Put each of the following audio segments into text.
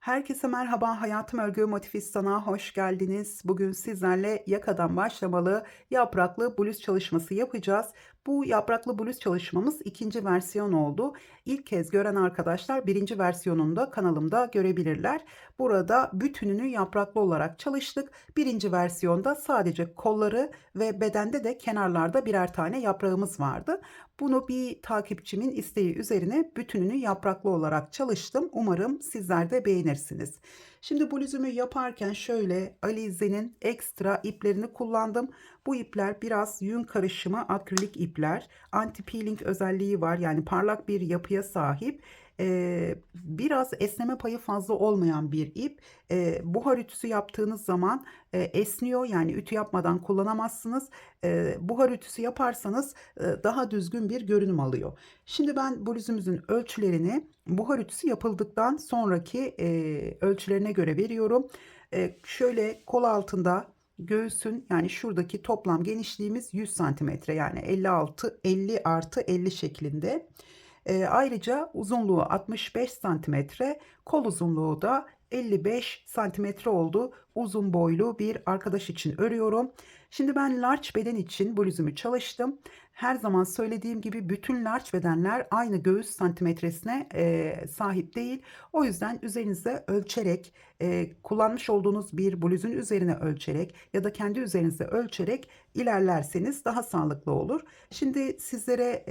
Herkese merhaba, Hayatım Örgü Motifistan'a hoş geldiniz. Bugün sizlerle yakadan başlamalı yapraklı bluz çalışması yapacağız. Bu yapraklı bluz çalışmamız ikinci versiyon oldu. İlk kez gören arkadaşlar birinci versiyonunu da kanalımda görebilirler. Burada bütününü yapraklı olarak çalıştık. Birinci versiyonda sadece kolları ve bedende de kenarlarda birer tane yaprağımız vardı. Bunu bir takipçimin isteği üzerine bütününü yapraklı olarak çalıştım. Umarım sizler de beğenirsiniz. Şimdi bluzumu yaparken şöyle Alize'nin ekstra iplerini kullandım. Bu ipler biraz yün karışımı akrilik ipler. Anti peeling özelliği var, yani parlak bir yapıya sahip. Biraz esneme payı fazla olmayan bir ip. Buhar ütüsü yaptığınız zaman esniyor, yani ütü yapmadan kullanamazsınız. Buhar ütüsü yaparsanız daha düzgün bir görünüm alıyor. Şimdi ben bluzumuzun ölçülerini buhar ütüsü yapıldıktan sonraki ölçülerine göre veriyorum. Şöyle kol altında göğsün, yani şuradaki toplam genişliğimiz 100 santimetre, yani 50 artı 50 şeklinde. Ayrıca uzunluğu 65 santimetre, kol uzunluğu da 55 santimetre oldu. Uzun boylu bir arkadaş için örüyorum. Şimdi ben large beden için bluzumu çalıştım. Her zaman söylediğim gibi bütün large bedenler aynı göğüs santimetresine sahip değil. O yüzden üzerinize ölçerek, kullanmış olduğunuz bir bluzun üzerine ölçerek ya da kendi üzerinizde ölçerek ilerlerseniz daha sağlıklı olur. Şimdi sizlere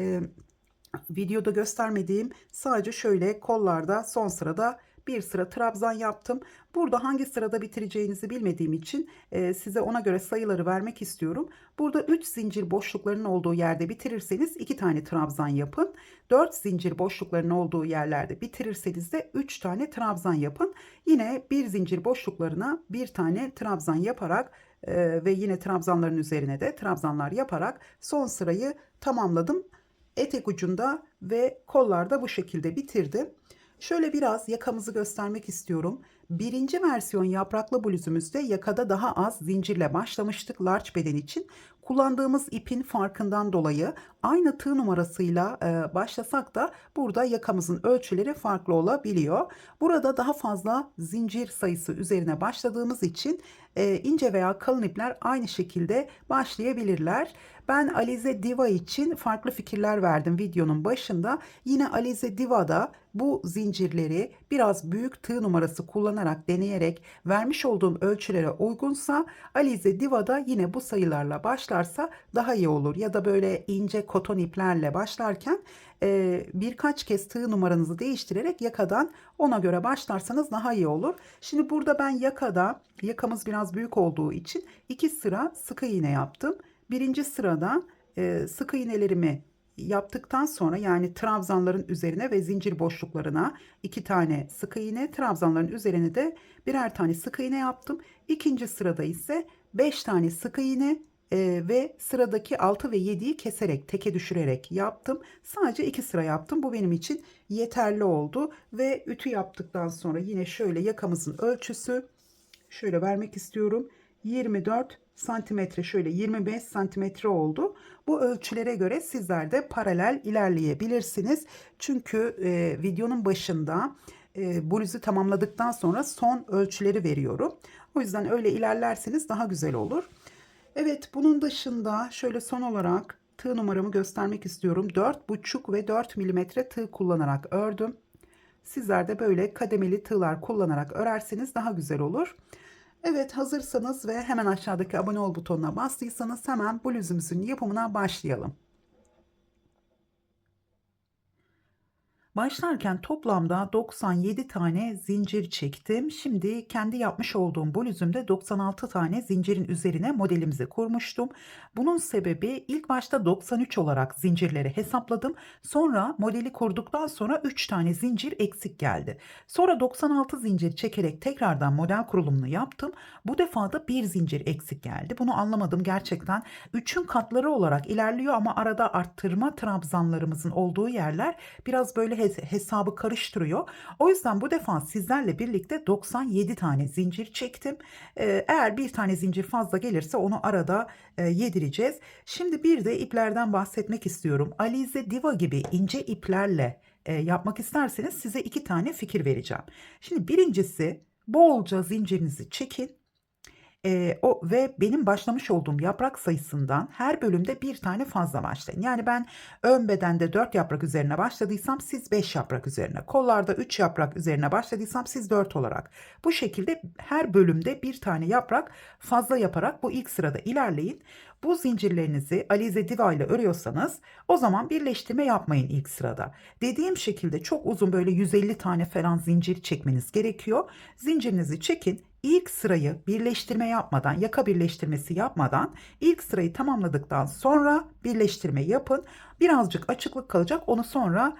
videoda göstermediğim sadece şöyle kollarda son sırada bir sıra trabzan yaptım. Burada hangi sırada bitireceğinizi bilmediğim için size ona göre sayıları vermek istiyorum. Burada 3 zincir boşluklarının olduğu yerde bitirirseniz 2 tane trabzan yapın. 4 zincir boşluklarının olduğu yerlerde bitirirseniz de 3 tane trabzan yapın. Yine bir zincir boşluklarına bir tane trabzan yaparak ve yine trabzanların üzerine de trabzanlar yaparak son sırayı tamamladım. Etek ucunda ve kollarda bu şekilde bitirdim. Şöyle biraz yakamızı göstermek istiyorum. Birinci versiyon yapraklı bluzumuzda yakada daha az zincirle başlamıştık large beden için. Kullandığımız ipin farkından dolayı aynı tığ numarasıyla başlasak da burada yakamızın ölçüleri farklı olabiliyor. Burada daha fazla zincir sayısı üzerine başladığımız için ince veya kalın ipler aynı şekilde başlayabilirler. Ben Alize Diva için farklı fikirler verdim videonun başında. Yine Alize Diva'da bu zincirleri biraz büyük tığ numarası kullanarak, deneyerek vermiş olduğum ölçülere uygunsa, Alize Diva'da yine bu sayılarla başlarsa daha iyi olur. Ya da böyle ince koton iplerle başlarken birkaç kez tığ numaranızı değiştirerek yakadan ona göre başlarsanız daha iyi olur. Şimdi burada ben yakamız biraz büyük olduğu için 2 sıra sık iğne yaptım. Birinci sırada sık iğnelerimi yaptıktan sonra, yani trabzanların üzerine ve zincir boşluklarına 2 tane sık iğne, trabzanların üzerine de birer tane sık iğne yaptım. İkinci sırada ise 5 tane sık iğne ve sıradaki 6 ve 7'yi keserek, teke düşürerek yaptım. Sadece 2 sıra yaptım. Bu benim için yeterli oldu ve ütü yaptıktan sonra yine şöyle yakamızın ölçüsü şöyle vermek istiyorum. 24 santimetre, şöyle 25 santimetre oldu. Bu ölçülere göre sizler de paralel ilerleyebilirsiniz. Çünkü videonun başında bluzu tamamladıktan sonra son ölçüleri veriyorum. O yüzden öyle ilerlerseniz daha güzel olur. Evet, bunun dışında şöyle son olarak tığ numaramı göstermek istiyorum. 4,5 ve 4 milimetre tığ kullanarak ördüm. Sizler de böyle kademeli tığlar kullanarak örerseniz daha güzel olur. Evet, hazırsanız ve hemen aşağıdaki abone ol butonuna bastıysanız hemen bluzumuzun yapımına başlayalım. Başlarken toplamda 97 tane zincir çektim. Şimdi kendi yapmış olduğum bluzumda 96 tane zincirin üzerine modelimizi kurmuştum. Bunun sebebi, ilk başta 93 olarak zincirleri hesapladım. Sonra modeli kurduktan sonra 3 tane zincir eksik geldi. Sonra 96 zincir çekerek tekrardan model kurulumunu yaptım. Bu defa da bir zincir eksik geldi. Bunu anlamadım gerçekten. 3'ün katları olarak ilerliyor ama arada arttırma trabzanlarımızın olduğu yerler biraz böyle hesabı karıştırıyor. O yüzden bu defa sizlerle birlikte 97 tane zincir çektim. Eğer bir tane zincir fazla gelirse onu arada yedireceğiz. Şimdi bir de iplerden bahsetmek istiyorum. Alize Diva gibi ince iplerle yapmak isterseniz size 2 tane fikir vereceğim. Şimdi birincisi, bolca zincirinizi çekin. Ve benim başlamış olduğum yaprak sayısından her bölümde bir tane fazla başlayın. Yani ben ön bedende 4 yaprak üzerine başladıysam siz 5 yaprak üzerine, kollarda 3 yaprak üzerine başladıysam siz 4 olarak. Bu şekilde her bölümde bir tane yaprak fazla yaparak bu ilk sırada ilerleyin. Bu zincirlerinizi Alize Diva ile örüyorsanız o zaman birleştirme yapmayın ilk sırada. Dediğim şekilde çok uzun, böyle 150 tane falan zincir çekmeniz gerekiyor. Zincirinizi çekin. İlk sırayı birleştirme yapmadan, yaka birleştirmesi yapmadan ilk sırayı tamamladıktan sonra birleştirme yapın. Birazcık açıklık kalacak. Onu sonra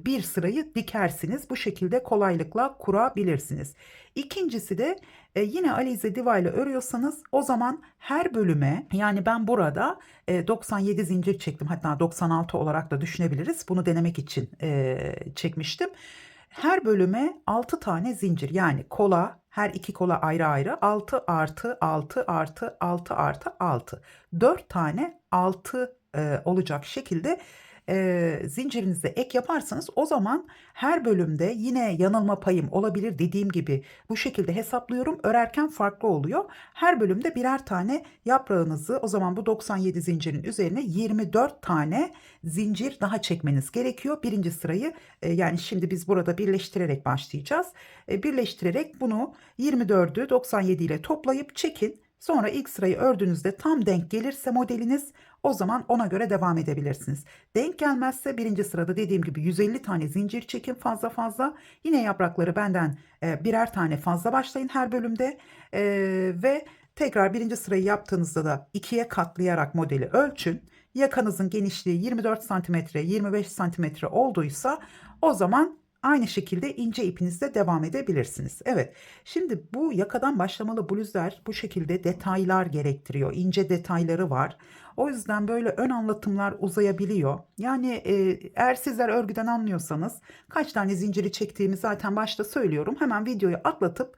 bir sırayı dikersiniz. Bu şekilde kolaylıkla kurabilirsiniz. İkincisi de yine Alize Diva ile örüyorsanız o zaman her bölüme, yani ben burada 97 zincir çektim, hatta 96 olarak da düşünebiliriz. Bunu denemek için çekmiştim. Her bölüme 6 tane zincir, yani kola, her iki kola ayrı ayrı 6 artı 6 artı 6 artı 6. 4 tane 6 olacak şekilde zincirinize ek yaparsanız o zaman her bölümde yine yanılma payım olabilir, dediğim gibi bu şekilde hesaplıyorum. Örerken farklı oluyor. Her bölümde birer tane yaprağınızı, o zaman bu 97 zincirin üzerine 24 tane zincir daha çekmeniz gerekiyor. Birinci sırayı yani şimdi biz burada birleştirerek başlayacağız. Birleştirerek bunu 24'ü 97 ile toplayıp çekin. Sonra ilk sırayı ördüğünüzde tam denk gelirse modeliniz, o zaman ona göre devam edebilirsiniz. Denk gelmezse birinci sırada dediğim gibi 150 tane zincir çekin fazla fazla. Yine yaprakları benden birer tane fazla başlayın her bölümde. Ve tekrar birinci sırayı yaptığınızda da ikiye katlayarak modeli ölçün. Yakanızın genişliği 24 santimetre, 25 santimetre olduysa o zaman aynı şekilde ince ipinizle devam edebilirsiniz. Evet, şimdi bu yakadan başlamalı bluzlar bu şekilde detaylar gerektiriyor. İnce detayları var. O yüzden böyle ön anlatımlar uzayabiliyor. Yani eğer sizler örgüden anlıyorsanız kaç tane zinciri çektiğimi zaten başta söylüyorum. Hemen videoyu atlatıp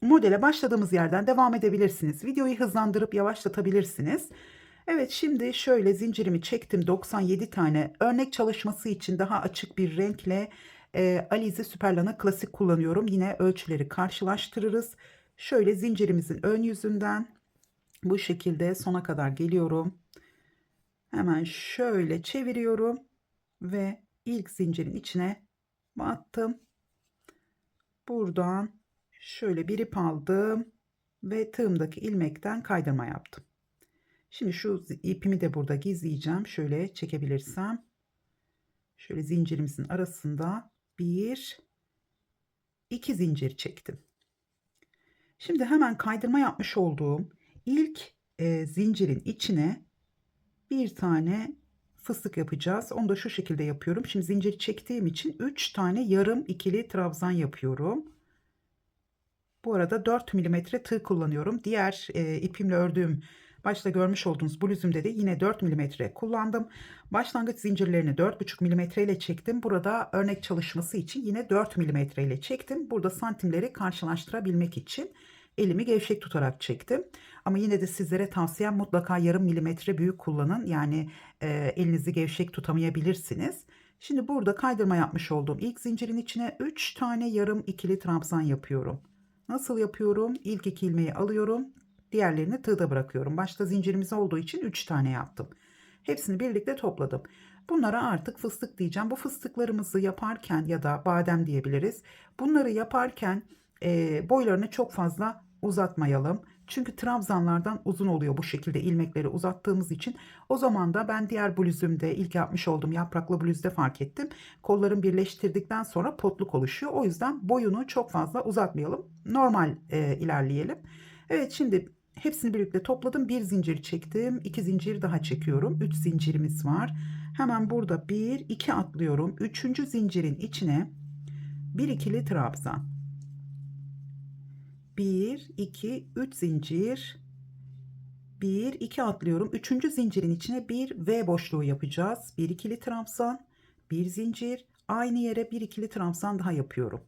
modele başladığımız yerden devam edebilirsiniz. Videoyu hızlandırıp yavaşlatabilirsiniz. Evet, şimdi şöyle zincirimi çektim, 97 tane. Örnek çalışması için daha açık bir renkle Alize Süperlana Klasik kullanıyorum. Yine ölçüleri karşılaştırırız. Şöyle zincirimizin ön yüzünden bu şekilde sona kadar geliyorum. Hemen şöyle çeviriyorum ve ilk zincirin içine battım. Buradan şöyle bir ip aldım ve tığımdaki ilmekten kaydırma yaptım. Şimdi şu ipimi de burada gizleyeceğim. Şöyle çekebilirsem. Şöyle zincirimizin arasında bir, iki zincir çektim. Şimdi hemen kaydırma yapmış olduğum ilk zincirin içine bir tane fıstık yapacağız. Onu da şu şekilde yapıyorum. Şimdi zincir çektiğim için 3 tane yarım ikili trabzan yapıyorum. Bu arada 4 milimetre tığ kullanıyorum. Diğer ipimle ördüğüm, başta görmüş olduğunuz bluzumda da yine 4 milimetre kullandım. Başlangıç zincirlerini 4,5 milimetre ile çektim. Burada örnek çalışması için yine 4 milimetre ile çektim. Burada santimleri karşılaştırabilmek için elimi gevşek tutarak çektim. Ama yine de sizlere tavsiyem mutlaka yarım milimetre büyük kullanın. Yani elinizi gevşek tutamayabilirsiniz. Şimdi burada kaydırma yapmış olduğum ilk zincirin içine 3 tane yarım ikili trabzan yapıyorum. Nasıl yapıyorum? İlk iki ilmeği alıyorum. Diğerlerini tığda bırakıyorum. Başta zincirimiz olduğu için 3 tane yaptım. Hepsini birlikte topladım. Bunlara artık fıstık diyeceğim. Bu fıstıklarımızı yaparken ya da badem diyebiliriz. Bunları yaparken boylarını çok fazla uzatmayalım. Çünkü trabzanlardan uzun oluyor bu şekilde ilmekleri uzattığımız için. O zaman da ben diğer bluzumda, ilk yapmış olduğum yapraklı bluzda fark ettim. Kollarını birleştirdikten sonra potluk oluşuyor. O yüzden boyunu çok fazla uzatmayalım. Normal ilerleyelim. Evet, şimdi hepsini birlikte topladım. Bir zincir çektim. 2 zincir daha çekiyorum. 3 zincirimiz var. Hemen burada 1, 2 atlıyorum. 3. zincirin içine bir ikili trabzan. 1, 2, 3 zincir. 1, 2 atlıyorum. 3. zincirin içine bir V boşluğu yapacağız. Bir ikili trabzan, bir zincir. Aynı yere bir ikili trabzan daha yapıyorum.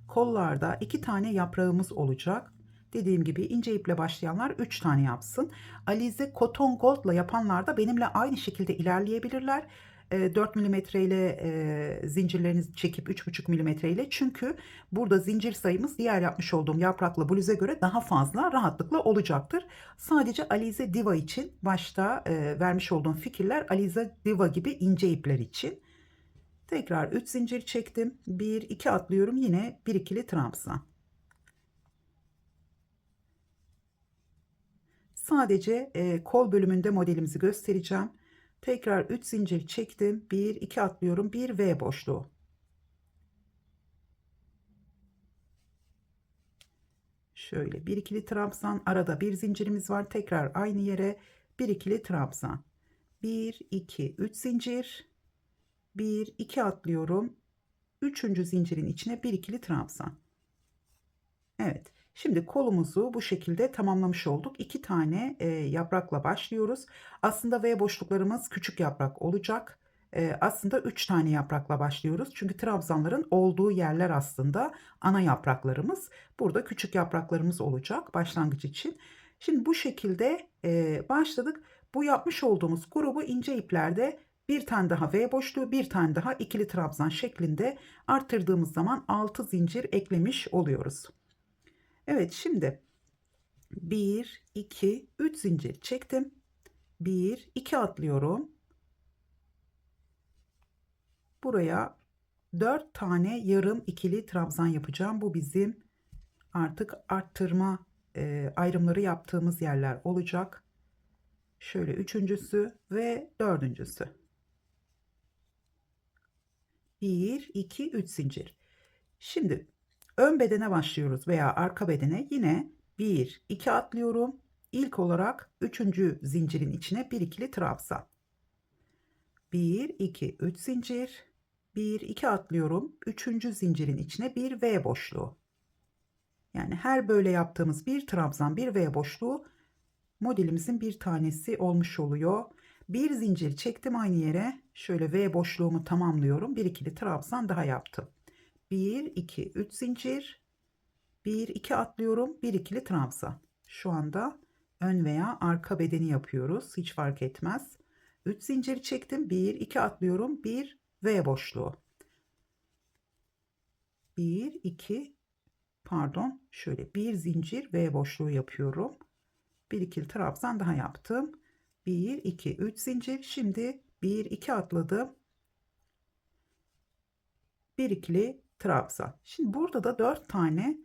Kollarda 2 tane yaprağımız olacak. Dediğim gibi ince iple başlayanlar 3 tane yapsın. Alize Cotton Gold'la yapanlar da benimle aynı şekilde ilerleyebilirler. 4 milimetre ile zincirlerinizi çekip 3,5 milimetre ile, çünkü burada zincir sayımız diğer yapmış olduğum yapraklı bluze göre daha fazla, rahatlıkla olacaktır. Sadece Alize Diva için başta vermiş olduğum fikirler Alize Diva gibi ince ipler için. Tekrar 3 zincir çektim. 1 2 atlıyorum, yine bir ikili trabzan. Sadece kol bölümünde modelimizi göstereceğim. Tekrar 3 zincir çektim. 1 2 atlıyorum. Bir V boşluğu. Şöyle bir ikili trabzan, arada bir zincirimiz var. Tekrar aynı yere bir ikili trabzan. 1 2 3 zincir. 1 2 atlıyorum. Üçüncü zincirin içine bir ikili trabzan. Evet. Şimdi kolumuzu bu şekilde tamamlamış olduk. 2 tane yaprakla başlıyoruz. Aslında V boşluklarımız küçük yaprak olacak. Aslında 3 tane yaprakla başlıyoruz. Çünkü trabzanların olduğu yerler aslında ana yapraklarımız. Burada küçük yapraklarımız olacak başlangıç için. Şimdi bu şekilde başladık. Bu yapmış olduğumuz grubu ince iplerde bir tane daha V boşluğu, bir tane daha ikili trabzan şeklinde arttırdığımız zaman 6 zincir eklemiş oluyoruz. Evet, şimdi 1 2 3 zincir çektim. 1 2 atlıyorum. Buraya 4 tane yarım ikili trabzan yapacağım. Bu bizim artık arttırma ayrımları yaptığımız yerler olacak. Şöyle üçüncüsü ve dördüncüsü. 1 2 3 zincir. Şimdi ön bedene başlıyoruz veya arka bedene. Yine 1 2 atlıyorum. İlk olarak üçüncü zincirin içine bir ikili trabzan. 1 2 3 zincir. 1 2 atlıyorum. Üçüncü zincirin içine bir V boşluğu. Yani her böyle yaptığımız bir trabzan, bir V boşluğu modelimizin bir tanesi olmuş oluyor. Bir zincir çektim aynı yere. Şöyle V boşluğumu tamamlıyorum. Bir ikili trabzan daha yaptım. 1 2 3 zincir. 1 2 atlıyorum. Bir ikili trabzan. Şu anda ön veya arka bedeni yapıyoruz. Hiç fark etmez. 3 zincir çektim. 1 2 atlıyorum. Bir V boşluğu. 1 2 pardon, şöyle bir zincir V boşluğu yapıyorum. Bir ikili trabzan daha yaptım. 1 2 3 zincir. Şimdi 1 2 atladım. Bir ikili trabzan. Şimdi burada da 4 tane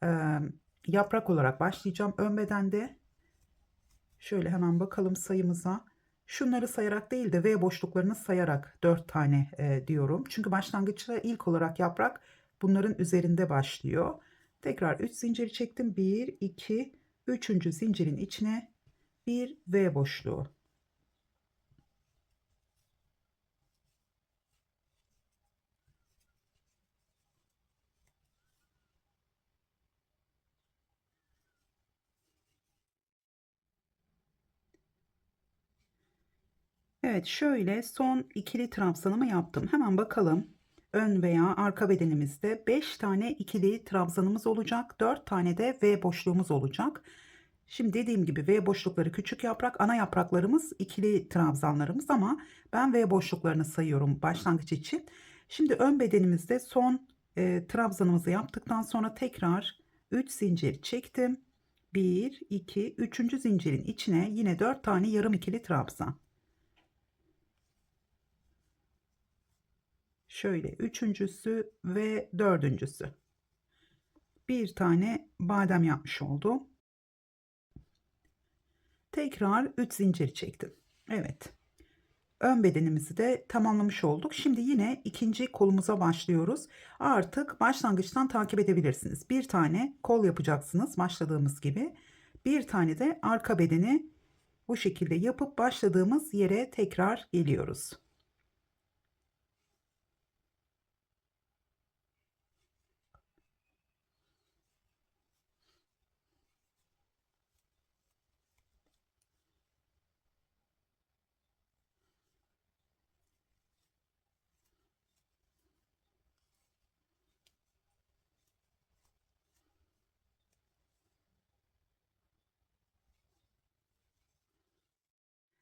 e, yaprak olarak başlayacağım ön bedende. Şöyle hemen bakalım sayımıza. Şunları sayarak değil de V boşluklarını sayarak 4 tane diyorum. Çünkü başlangıçta ilk olarak yaprak bunların üzerinde başlıyor. Tekrar 3 zincir çektim. 1 2 üçüncü zincirin içine bir V boşluğu. Evet, şöyle son ikili trabzanımı yaptım. Hemen bakalım. Ön veya arka bedenimizde 5 tane ikili trabzanımız olacak. 4 tane de V boşluğumuz olacak. Şimdi dediğim gibi V boşlukları küçük yaprak, ana yapraklarımız ikili trabzanlarımız, ama ben V boşluklarını sayıyorum başlangıç için. Şimdi ön bedenimizde son trabzanımızı yaptıktan sonra tekrar 3 zincir çektim. 1 2 üçüncü zincirin içine yine 4 tane yarım ikili trabzan. Şöyle üçüncüsü ve dördüncüsü. Bir tane badem yapmış oldum. Tekrar 3 zincir çektim. Evet. Ön bedenimizi de tamamlamış olduk. Şimdi yine ikinci kolumuza başlıyoruz. Artık başlangıçtan takip edebilirsiniz. Bir tane kol yapacaksınız başladığımız gibi. Bir tane de arka bedeni bu şekilde yapıp başladığımız yere tekrar geliyoruz.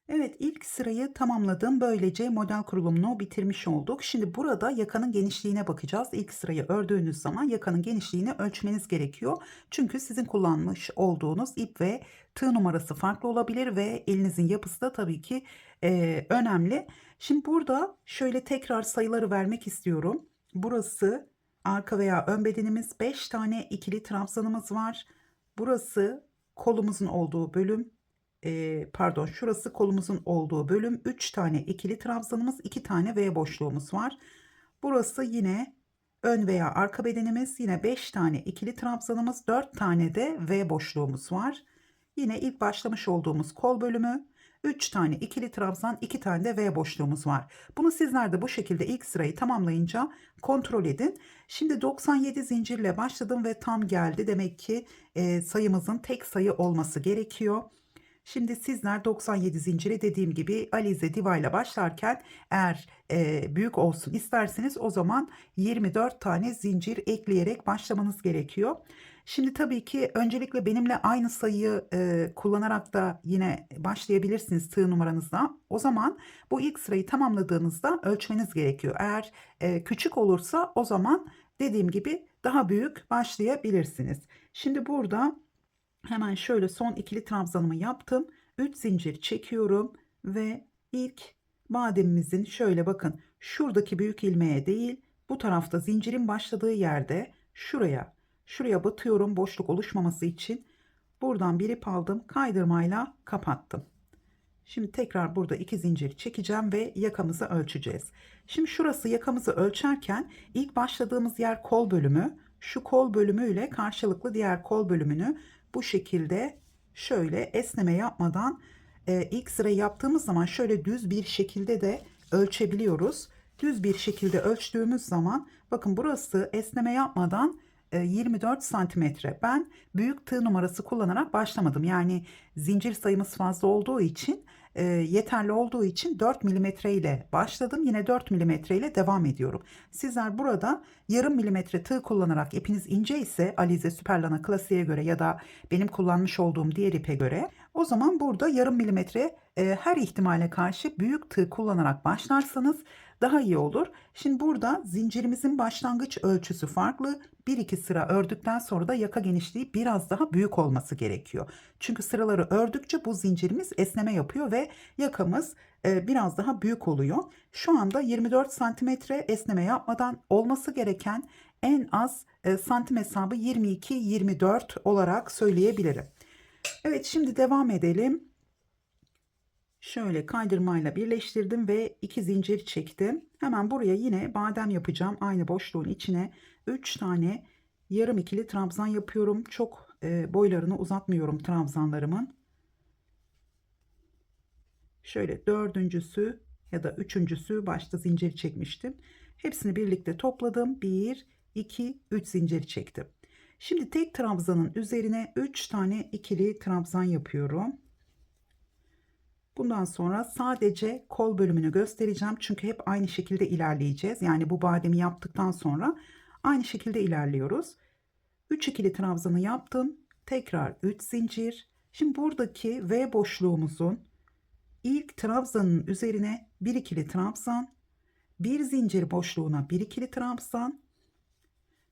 Evet, ilk sırayı tamamladım. Böylece model kurulumunu bitirmiş olduk. Şimdi burada yakanın genişliğine bakacağız. İlk sırayı ördüğünüz zaman yakanın genişliğini ölçmeniz gerekiyor. Çünkü sizin kullanmış olduğunuz ip ve tığ numarası farklı olabilir ve elinizin yapısı da tabii ki önemli. Şimdi burada şöyle tekrar sayıları vermek istiyorum. Burası arka veya ön bedenimiz, 5 tane ikili trabzanımız var. Burası kolumuzun olduğu bölüm. Pardon, şurası kolumuzun olduğu bölüm. 3 tane ikili trabzanımız, 2 tane V boşluğumuz var. Burası yine ön veya arka bedenimiz, yine 5 tane ikili trabzanımız, 4 tane de V boşluğumuz var. Yine ilk başlamış olduğumuz kol bölümü, 3 tane ikili trabzan, 2 tane de V boşluğumuz var. Bunu sizler de bu şekilde ilk sırayı tamamlayınca kontrol edin. Şimdi 97 zincirle başladım ve tam geldi. Demek ki sayımızın tek sayı olması gerekiyor. Şimdi sizler 97 zinciri dediğim gibi alize diva ile başlarken eğer büyük olsun isterseniz o zaman 24 tane zincir ekleyerek başlamanız gerekiyor. Şimdi tabii ki öncelikle benimle aynı sayıyı kullanarak da yine başlayabilirsiniz tığ numaranızla. O zaman bu ilk sırayı tamamladığınızda ölçmeniz gerekiyor. Eğer küçük olursa o zaman dediğim gibi daha büyük başlayabilirsiniz. Şimdi burada hemen şöyle son ikili trabzanımı yaptım. 3 zincir çekiyorum ve ilk bademimizin şöyle bakın şuradaki büyük ilmeğe değil bu tarafta zincirin başladığı yerde şuraya batıyorum boşluk oluşmaması için. Buradan bir ip aldım, kaydırmayla kapattım. Şimdi tekrar burada 2 zincir çekeceğim ve yakamızı ölçeceğiz. Şimdi şurası yakamızı ölçerken ilk başladığımız yer kol bölümü. Şu kol bölümüyle karşılıklı diğer kol bölümünü bu şekilde şöyle esneme yapmadan ilk sırayı yaptığımız zaman şöyle düz bir şekilde de ölçebiliyoruz. Düz bir şekilde ölçtüğümüz zaman bakın burası esneme yapmadan 24 santimetre. Ben büyük tığ numarası kullanarak başlamadım. Yani zincir sayımız fazla olduğu için yeterli olduğu için 4 milimetre ile başladım. Yine 4 milimetre ile devam ediyorum. Sizler burada yarım milimetre tığ kullanarak ipiniz ince ise Alize Süperlana klasiğe göre ya da benim kullanmış olduğum diğer ipe göre o zaman burada yarım milimetre her ihtimale karşı büyük tığ kullanarak başlarsanız daha iyi olur. Şimdi burada zincirimizin başlangıç ölçüsü farklı. 1-2 sıra ördükten sonra da yaka genişliği biraz daha büyük olması gerekiyor. Çünkü sıraları ördükçe bu zincirimiz esneme yapıyor ve yakamız biraz daha büyük oluyor. Şu anda 24 santimetre esneme yapmadan olması gereken en az santim hesabı 22-24 olarak söyleyebilirim. Evet, şimdi devam edelim. Şöyle kaydırmayla birleştirdim ve 2 zincir çektim. Hemen buraya yine badem yapacağım. Aynı boşluğun içine 3 tane yarım ikili trabzan yapıyorum. Çok boylarını uzatmıyorum trabzanlarımın. Şöyle dördüncüsü ya da üçüncüsü başta zincir çekmiştim. Hepsini birlikte topladım. 1, 2, 3 zincir çektim. Şimdi tek trabzanın üzerine 3 tane ikili trabzan yapıyorum. Bundan sonra sadece kol bölümünü göstereceğim. Çünkü hep aynı şekilde ilerleyeceğiz. Yani bu bademi yaptıktan sonra aynı şekilde ilerliyoruz. 3 ikili trabzanı yaptım. Tekrar 3 zincir. Şimdi buradaki V boşluğumuzun ilk trabzanın üzerine bir ikili trabzan, bir zincir boşluğuna bir ikili trabzan,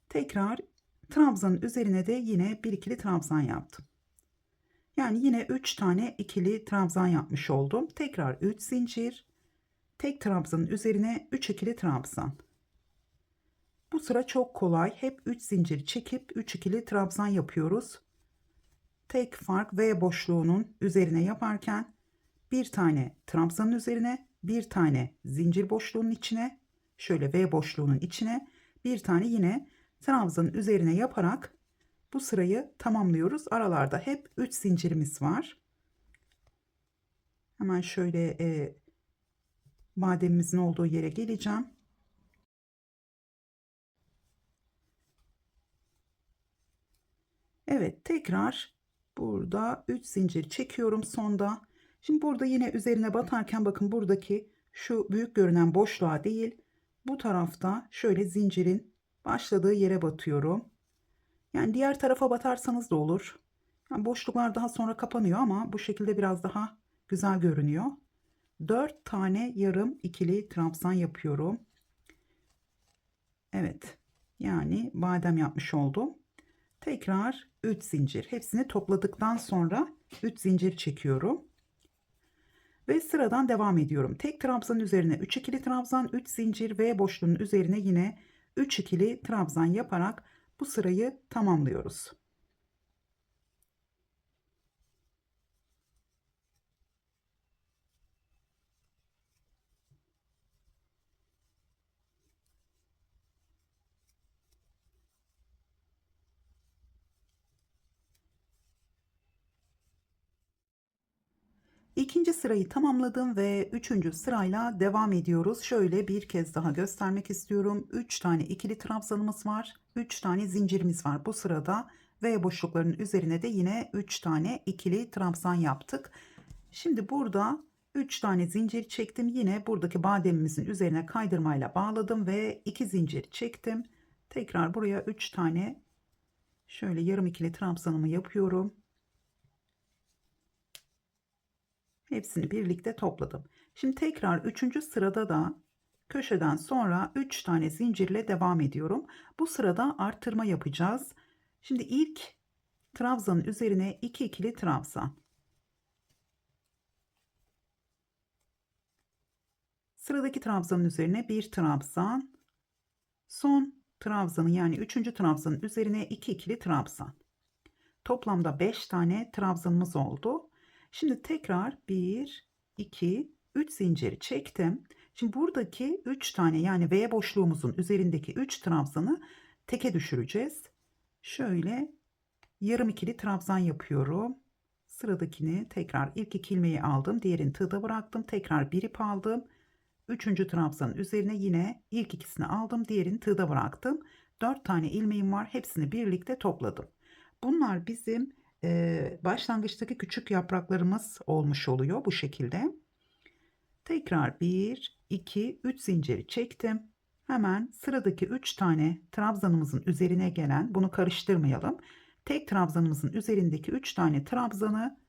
tekrar trabzanın üzerine de yine bir ikili trabzan yaptım. Yani yine 3 tane ikili trabzan yapmış oldum. Tekrar 3 zincir, tek trabzanın üzerine 3 ikili trabzan. Bu sıra çok kolay. Hep 3 zincir çekip 3 ikili trabzan yapıyoruz. Tek fark V boşluğunun üzerine yaparken bir tane trabzanın üzerine, bir tane zincir boşluğunun içine, şöyle V boşluğunun içine, bir tane yine trabzanın üzerine yaparak bu sırayı tamamlıyoruz. Aralarda hep 3 zincirimiz var. Hemen şöyle bademimizin olduğu yere geleceğim. Evet, tekrar burada 3 zincir çekiyorum sonda. Şimdi burada yine üzerine batarken bakın buradaki şu büyük görünen boşluğa değil bu tarafta şöyle zincirin başladığı yere batıyorum. Yani diğer tarafa batarsanız da olur. Yani boşluklar daha sonra kapanıyor ama bu şekilde biraz daha güzel görünüyor. 4 tane yarım ikili trabzan yapıyorum. Evet. Yani badem yapmış oldum. Tekrar 3 zincir. Hepsini topladıktan sonra 3 zincir çekiyorum. Ve sıradan devam ediyorum. Tek trabzanın üzerine 3 ikili trabzan, 3 zincir ve boşluğun üzerine yine 3 ikili trabzan yaparak bu sırayı tamamlıyoruz. İkinci sırayı tamamladım ve üçüncü sırayla devam ediyoruz. Şöyle bir kez daha göstermek istiyorum. 3 tane ikili trabzanımız var. 3 tane zincirimiz var bu sırada ve boşlukların üzerine de yine 3 tane ikili trabzan yaptık. Şimdi burada 3 tane zincir çektim. Yine buradaki bademimizin üzerine kaydırmayla bağladım ve 2 zincir çektim. Tekrar buraya 3 tane şöyle yarım ikili trabzanımı yapıyorum. Hepsini birlikte topladım. Şimdi tekrar 3. sırada da köşeden sonra 3 tane zincirle devam ediyorum. Bu sırada artırma yapacağız. Şimdi ilk trabzanın üzerine 2 ikili trabzan. Sıradaki trabzanın üzerine 1 trabzan. Son trabzanın yani 3. trabzanın üzerine 2 ikili trabzan. Toplamda 5 tane trabzanımız oldu. Şimdi tekrar 1, 2, 3 zinciri çektim. Şimdi buradaki 3 tane yani V boşluğumuzun üzerindeki 3 trabzanı teke düşüreceğiz. Şöyle yarım ikili trabzan yapıyorum. Sıradakini tekrar ilk iki ilmeği aldım. Diğerini tığda bıraktım. Tekrar bir ip aldım. Üçüncü trabzanın üzerine yine ilk ikisini aldım. Diğerini tığda bıraktım. 4 tane ilmeğim var. Hepsini birlikte topladım. Bunlar bizim başlangıçtaki küçük yapraklarımız olmuş oluyor bu şekilde. Tekrar 1, 2, 3 zinciri çektim. Hemen sıradaki 3 tane trabzanımızın üzerine gelen, bunu karıştırmayalım. Tek trabzanımızın üzerindeki 3 tane trabzanı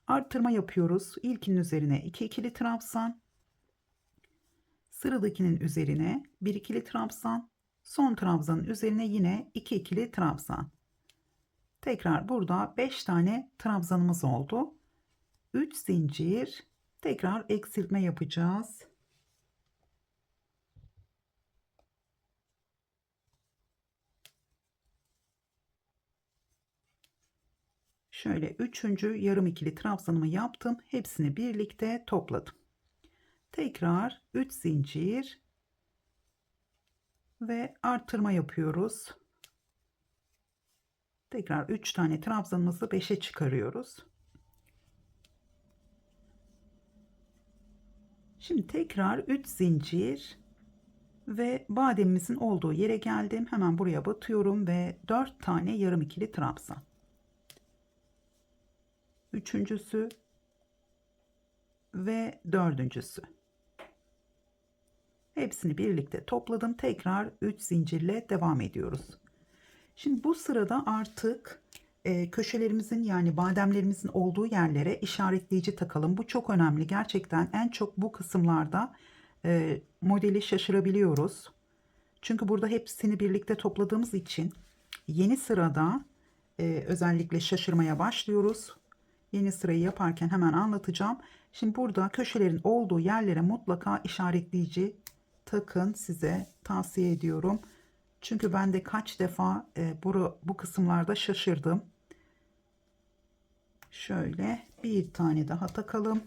artırma yapıyoruz. İlkinin üzerine 2 ikili trabzan. Sıradakinin üzerine 1 ikili trabzan. Son trabzanın üzerine yine 2 ikili trabzan. Tekrar burada 5 tane trabzanımız oldu. 3 zincir, tekrar eksiltme yapacağız. Şöyle üçüncü yarım ikili trabzanımı yaptım. Hepsini birlikte topladım. Tekrar 3 zincir ve artırma yapıyoruz. Tekrar 3 tane trabzanımızı 5'e çıkarıyoruz. Şimdi tekrar 3 zincir ve bademimizin olduğu yere geldim. Hemen buraya batıyorum ve 4 tane yarım ikili trabzan. Üçüncüsü ve dördüncüsü. Hepsini birlikte topladım. Tekrar 3 zincirle devam ediyoruz. Şimdi bu sırada artık köşelerimizin yani bademlerimizin olduğu yerlere işaretleyici takalım. Bu çok önemli. Gerçekten en çok bu kısımlarda modeli şaşırabiliyoruz. Çünkü burada hepsini birlikte topladığımız için yeni sırada özellikle şaşırmaya başlıyoruz. Yeni sırayı yaparken hemen anlatacağım. Şimdi burada köşelerin olduğu yerlere mutlaka işaretleyici takın, size tavsiye ediyorum. Çünkü ben de kaç defa bu kısımlarda şaşırdım. Şöyle bir tane daha takalım.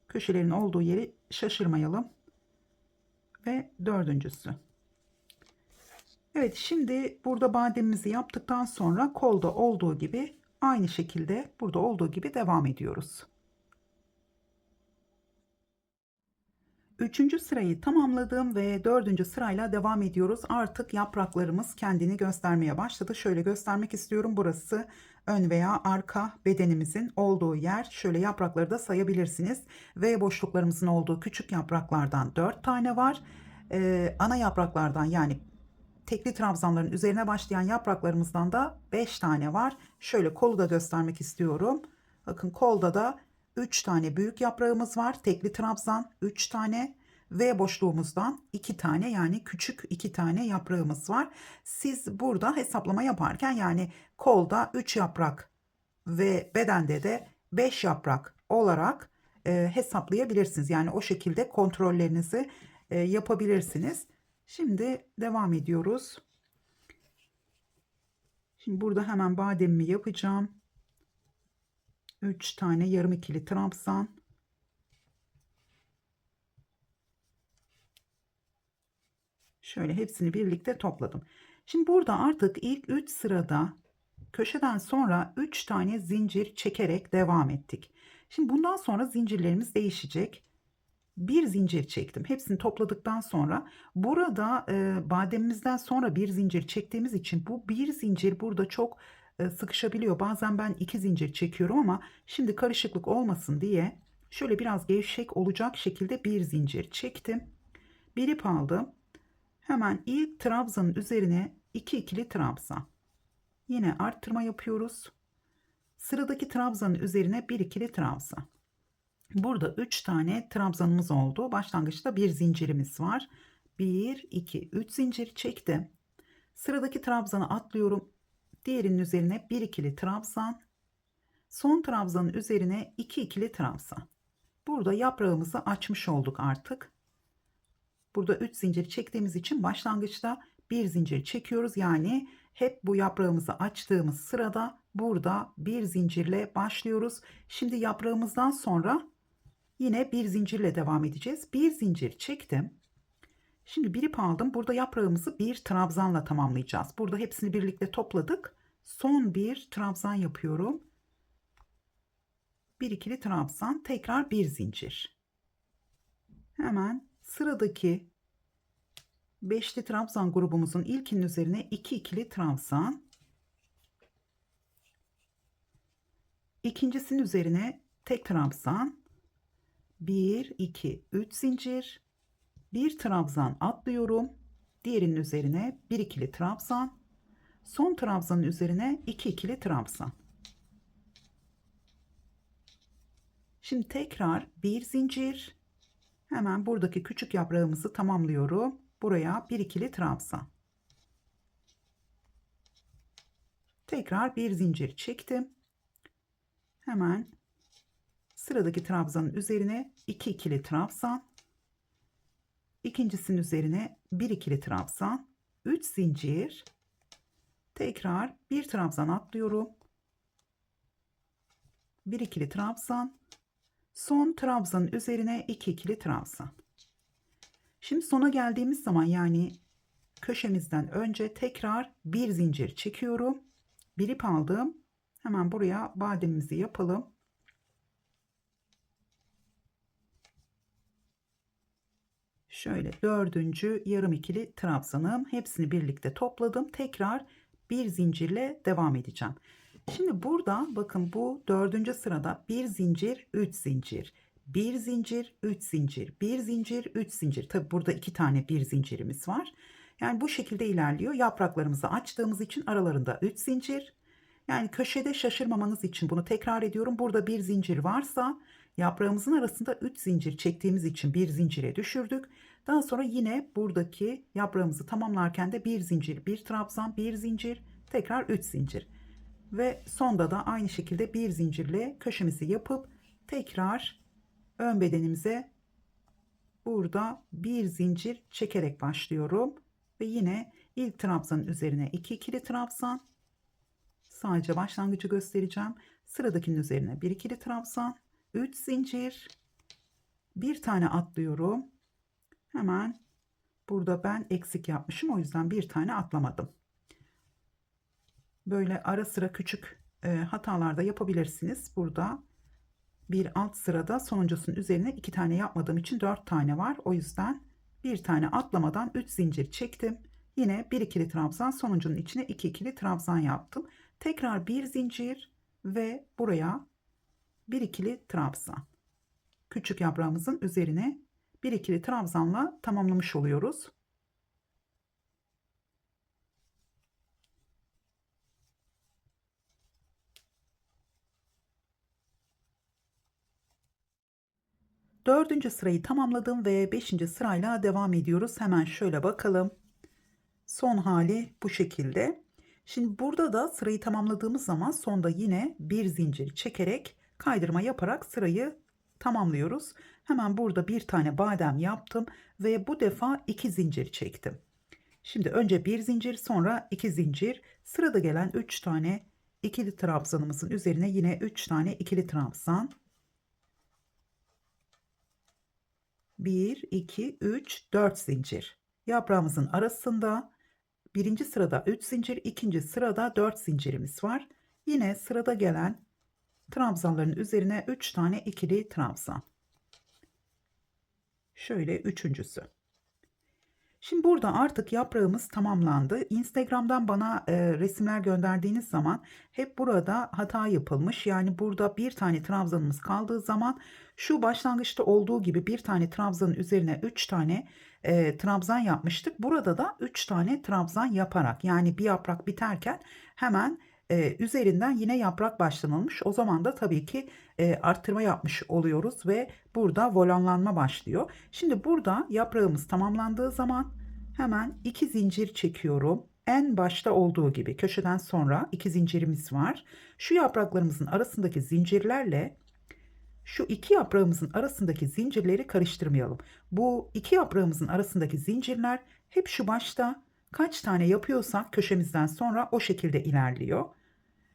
Köşelerin olduğu yeri şaşırmayalım. Ve dördüncüsü. Evet, şimdi burada bademimizi yaptıktan sonra kolda olduğu gibi aynı şekilde burada olduğu gibi devam ediyoruz. Üçüncü sırayı tamamladım ve dördüncü sırayla devam ediyoruz. Artık yapraklarımız kendini göstermeye başladı. Şöyle göstermek istiyorum. Burası ön veya arka bedenimizin olduğu yer. Şöyle yaprakları da sayabilirsiniz. V boşluklarımızın olduğu küçük yapraklardan 4 tane var. Ana yapraklardan yani tekli trabzanların üzerine başlayan yapraklarımızdan da 5 tane var. Şöyle kolu da göstermek istiyorum. Bakın kolda da 3 tane büyük yaprağımız var. Tekli trabzan 3 tane. V boşluğumuzdan 2 tane, yani küçük 2 tane yaprağımız var. Siz burada hesaplama yaparken yani kolda 3 yaprak ve bedende de 5 yaprak olarak hesaplayabilirsiniz. Yani o şekilde kontrollerinizi yapabilirsiniz. Şimdi devam ediyoruz. Şimdi burada hemen bademimi yapacağım. 3 tane yarım ikili trabzan. Şöyle hepsini birlikte topladım. Şimdi burada artık ilk 3 sırada köşeden sonra 3 tane zincir çekerek devam ettik. Şimdi bundan sonra zincirlerimiz değişecek. Bir zincir çektim. Hepsini topladıktan sonra burada bademimizden sonra bir zincir çektiğimiz için bu bir zincir burada çok sıkışabiliyor. Bazen ben 2 zincir çekiyorum ama şimdi karışıklık olmasın diye şöyle biraz gevşek olacak şekilde bir zincir çektim. Bir ip aldım. Hemen ilk trabzanın üzerine 2 ikili trabzan. Yine arttırma yapıyoruz. Sıradaki trabzanın üzerine bir ikili trabzan. Burada 3 tane trabzanımız oldu. Başlangıçta bir zincirimiz var. 1, 2, 3 zincir çektim. Sıradaki trabzanı atlıyorum. Diğerinin üzerine bir ikili trabzan. Son trabzanın üzerine 2 ikili trabzan. Burada yaprağımızı açmış olduk artık. Burada 3 zincir çektiğimiz için başlangıçta bir zincir çekiyoruz. Yani hep bu yaprağımızı açtığımız sırada burada bir zincirle başlıyoruz. Şimdi yaprağımızdan sonra yine bir zincirle devam edeceğiz. Bir zincir çektim. Şimdi bir ip aldım. Burada yaprağımızı bir trabzanla tamamlayacağız. Burada hepsini birlikte topladık. Son bir trabzan yapıyorum. Bir ikili trabzan, tekrar bir zincir. Hemen sıradaki beşli trabzan grubumuzun ilkinin üzerine 2 ikili trabzan. İkincisinin üzerine tek trabzan. 1, 2, 3 zincir. Bir trabzan atlıyorum. Diğerinin üzerine bir ikili trabzan. Son trabzanın üzerine 2 ikili trabzan. Şimdi tekrar bir zincir. Hemen buradaki küçük yaprağımızı tamamlıyorum. Buraya bir ikili trabzan. Tekrar bir zincir çektim. Hemen sıradaki trabzanın üzerine 2 ikili trabzan. İkincisinin üzerine bir ikili trabzan. 3 zincir. Tekrar bir trabzan atlıyorum. Bir ikili trabzan. Son trabzanın üzerine 2 ikili trabzan. Şimdi sona geldiğimiz zaman yani köşemizden önce tekrar bir zincir çekiyorum. Bir ip aldım. Hemen buraya bademimizi yapalım. Şöyle dördüncü yarım ikili trabzanım. Hepsini birlikte topladım. Tekrar bir zincirle devam edeceğim. Şimdi burada bakın bu dördüncü sırada bir zincir, 3 zincir, bir zincir, 3 zincir, bir zincir, 3 zincir. Tabi burada 2 tane bir zincirimiz var. Yani bu şekilde ilerliyor. Yapraklarımızı açtığımız için aralarında 3 zincir. Yani köşede şaşırmamanız için bunu tekrar ediyorum. Burada bir zincir varsa yaprağımızın arasında 3 zincir çektiğimiz için bir zincire düşürdük. Daha sonra yine buradaki yaprağımızı tamamlarken de bir zincir, bir trabzan, bir zincir, tekrar 3 zincir. Ve sonda da aynı şekilde bir zincirle köşemizi yapıp tekrar ön bedenimize burada bir zincir çekerek başlıyorum. Ve yine ilk trabzanın üzerine 2 ikili trabzan. Sadece başlangıcı göstereceğim. Sıradakinin üzerine bir ikili trabzan, 3 zincir, bir tane atlıyorum. Hemen burada ben eksik yapmışım, o yüzden bir tane atlamadım. Böyle ara sıra küçük hatalarda yapabilirsiniz. Burada bir alt sırada sonuncusunun üzerine 2 tane yapmadığım için 4 tane var. O yüzden bir tane atlamadan 3 zincir çektim. Yine bir ikili trabzan, sonuncunun içine 2 ikili trabzan yaptım. Tekrar bir zincir ve buraya bir ikili trabzan. Küçük yaprağımızın üzerine bir ikili trabzanla tamamlamış oluyoruz. Dördüncü sırayı tamamladım ve beşinci sırayla devam ediyoruz. Hemen şöyle bakalım. Son hali bu şekilde. Şimdi burada da sırayı tamamladığımız zaman sonda yine bir zincir çekerek kaydırma yaparak sırayı tamamlıyoruz. Hemen burada bir tane badem yaptım ve bu defa 2 zincir çektim. Şimdi önce bir zincir, sonra 2 zincir, sırada gelen 3 tane ikili trabzanımızın üzerine yine 3 tane ikili trabzan. 1 2 3 4 zincir. Yaprağımızın arasında birinci sırada 3 zincir, ikinci sırada 4 zincirimiz var. Yine sırada gelen trabzanların üzerine 3 tane ikili trabzan. Şöyle üçüncüsü. Şimdi burada artık yaprağımız tamamlandı. Instagram'dan bana resimler gönderdiğiniz zaman hep burada hata yapılmış. Yani burada bir tane trabzanımız kaldığı zaman şu başlangıçta olduğu gibi bir tane trabzanın üzerine 3 tane trabzan yapmıştık. Burada da 3 tane trabzan yaparak, yani bir yaprak biterken hemen üzerinden yine yaprak başlanılmış. O zaman da tabii ki arttırma yapmış oluyoruz ve burada volanlanma başlıyor. Şimdi burada yaprağımız tamamlandığı zaman hemen 2 zincir çekiyorum. En başta olduğu gibi köşeden sonra 2 zincirimiz var. Şu yapraklarımızın arasındaki zincirlerle şu iki yaprağımızın arasındaki zincirleri karıştırmayalım. Bu iki yaprağımızın arasındaki zincirler hep şu başta kaç tane yapıyorsak köşemizden sonra o şekilde ilerliyor.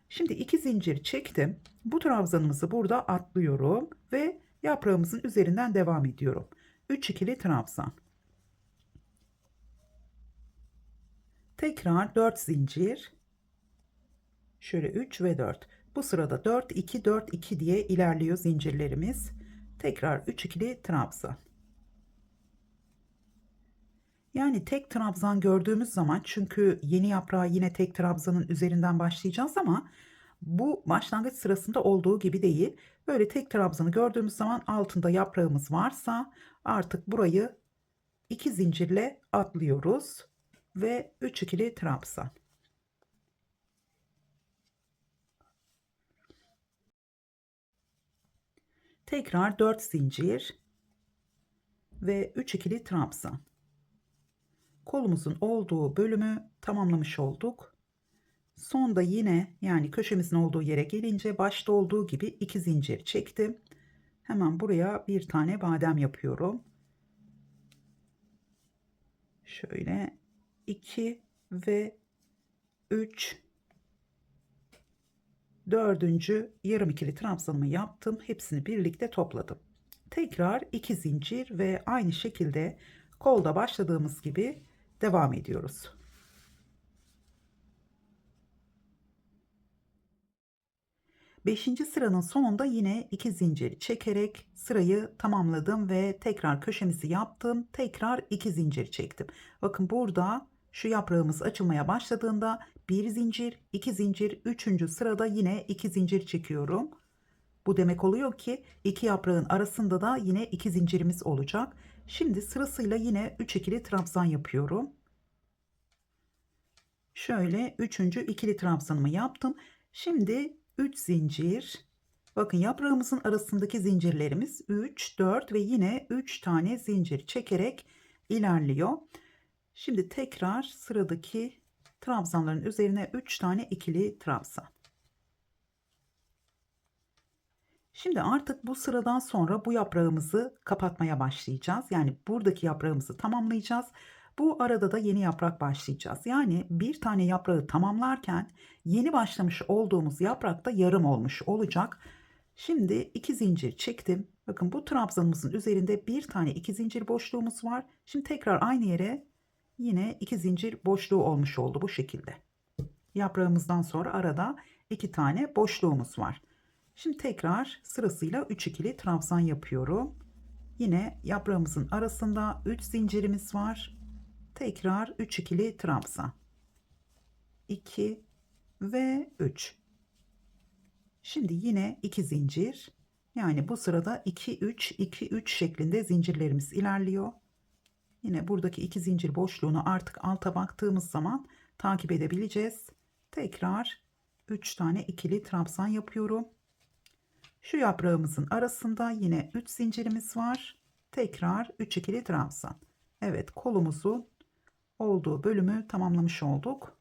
Şimdi 2 zincir çektim. Bu trabzanımızı burada atlıyorum ve yaprağımızın üzerinden devam ediyorum. 3 ikili trabzan. Tekrar 4 zincir. Şöyle 3 ve 4. Bu sırada 4 2 4 2 diye ilerliyor zincirlerimiz. Tekrar 3 ikili trabzan. Yani tek trabzan gördüğümüz zaman, çünkü yeni yaprağı yine tek trabzanın üzerinden başlayacağız ama bu başlangıç sırasında olduğu gibi değil. Böyle tek trabzanı gördüğümüz zaman altında yaprağımız varsa artık burayı 2 zincirle atlıyoruz ve 3 ikili trabzan. Tekrar 4 zincir ve 3 ikili trabzan. Kolumuzun olduğu bölümü tamamlamış olduk. Sonda yine, yani köşemizin olduğu yere gelince başta olduğu gibi 2 zincir çektim. Hemen buraya bir tane badem yapıyorum. Şöyle 2 ve 3, dördüncü yarım ikili trabzanımı yaptım. Hepsini birlikte topladım. Tekrar 2 zincir ve aynı şekilde kolda başladığımız gibi devam ediyoruz. Beşinci sıranın sonunda yine 2 zincir çekerek sırayı tamamladım ve tekrar köşemizi yaptım. Tekrar 2 zincir çektim. Bakın burada şu yaprağımız açılmaya başladığında 1 zincir, 2 zincir, 3. sırada yine 2 zincir çekiyorum. Bu demek oluyor ki iki yaprağın arasında da yine 2 zincirimiz olacak. Şimdi sırasıyla yine 3 ikili trabzan yapıyorum. Şöyle 3. ikili trabzanımı yaptım. Şimdi 3 zincir. Bakın yaprağımızın arasındaki zincirlerimiz 3, 4 ve yine 3 tane zincir çekerek ilerliyor. Şimdi tekrar sıradaki trabzanların üzerine 3 tane ikili trabzan. Şimdi artık bu sıradan sonra bu yaprağımızı kapatmaya başlayacağız. Yani buradaki yaprağımızı tamamlayacağız. Bu arada da yeni yaprak başlayacağız. Yani bir tane yaprağı tamamlarken yeni başlamış olduğumuz yaprak da yarım olmuş olacak. Şimdi 2 zincir çektim. Bakın bu trabzanımızın üzerinde bir tane 2 zincir boşluğumuz var. Şimdi tekrar aynı yere yine 2 zincir boşluğu olmuş oldu bu şekilde. Yaprağımızdan sonra arada 2 tane boşluğumuz var. Şimdi tekrar sırasıyla 3 ikili trabzan yapıyorum. Yine yaprağımızın arasında 3 zincirimiz var. Tekrar 3 ikili trabzan. 2 ve 3. Şimdi yine 2 zincir. Yani bu sırada 2 3 2 3 şeklinde zincirlerimiz ilerliyor. Yine buradaki 2 zincir boşluğunu artık alta baktığımız zaman takip edebileceğiz. Tekrar 3 tane ikili trabzan yapıyorum. Şu yaprağımızın arasında yine 3 zincirimiz var. Tekrar 3 ikili trabzan. Evet, kolumuzun olduğu bölümü tamamlamış olduk.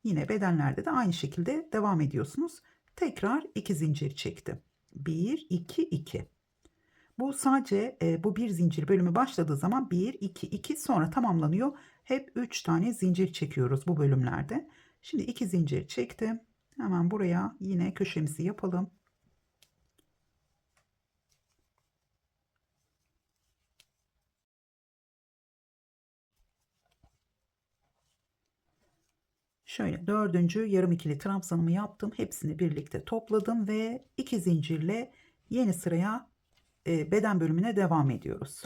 Yine bedenlerde de aynı şekilde devam ediyorsunuz. Tekrar 2 zincir çektim. 1 2 2. Bu sadece bu bir zincir bölümü başladığı zaman 1 2 2 sonra tamamlanıyor. Hep 3 tane zincir çekiyoruz bu bölümlerde. Şimdi 2 zincir çektim. Hemen buraya yine köşemizi yapalım. Şöyle dördüncü yarım ikili trabzanımı yaptım. Hepsini birlikte topladım ve 2 zincirle yeni sıraya beden bölümüne devam ediyoruz.